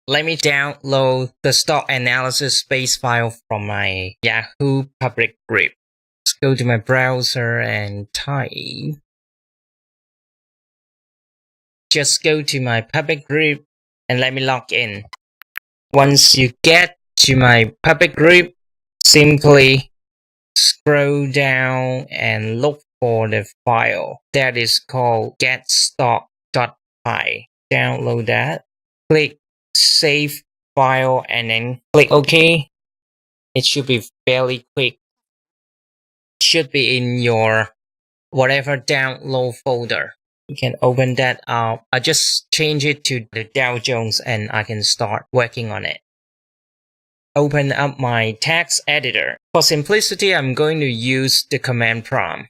let me download the stock analysis space file from my Yahoo public group. Let's go to my browser and type. Just go to my public group and let me log in. Once you get to my public group, simply scroll down and look for the file that is called getstock.py. Download that, click save file, and then click OK. It should be fairly quick. It should be in your whatever download folder. You can open that up. I just change it to the Dow Jones and I can start working on it. Open up my text editor. For simplicity, I'm going to use the command prompt.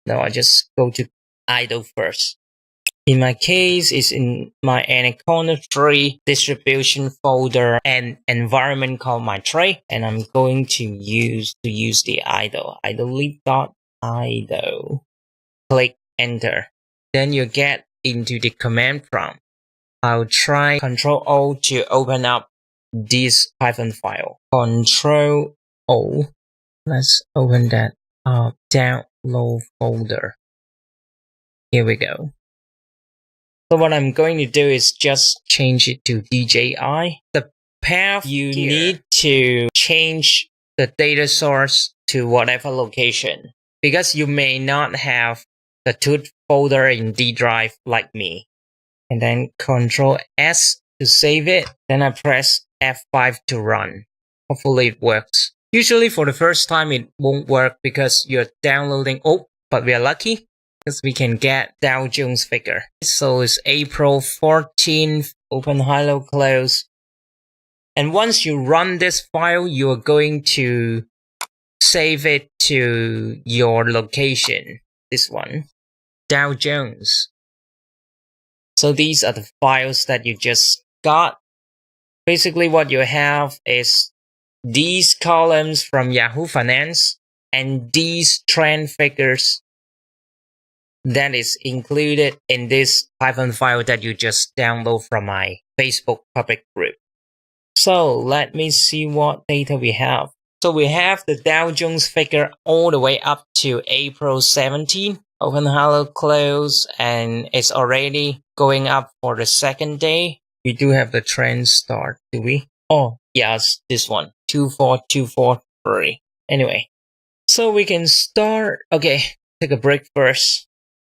Now I just go to idle first. In my case, it's in my Anaconda tree distribution folder and environment called my tray, and I'm going to use the idle idle. Click enter. Then you get into the command prompt. I'll try Ctrl-O to open up this Python file. Ctrl-O. Let's open that up. Download folder. Here we go. So what I'm going to do is just change it to DJI. The path you need to change the data source to whatever location, because you may not have the tooth folder in D drive like me. And then Ctrl S to save it. Then I press F5 to run. Hopefully it works. Usually for the first time it won't work because you're downloading. Oh, but we are lucky because we can get Dow Jones figure. So it's April 14th. Open, hello, close. And once you run this file, you're going to save it to your location. This one, Dow Jones. So these are the files that you just got. Basically what you have is these columns from Yahoo Finance and these trend figures that is included in this Python file that you just download from my Facebook public group. So let me see what data we have. So we have the Dow Jones figure all the way up to April 17. Open, hello, close, and it's already going up for the second day. We do have the trend start, do we? Oh, yes, this one, 24243. Anyway, so we can start. Okay, take a break first.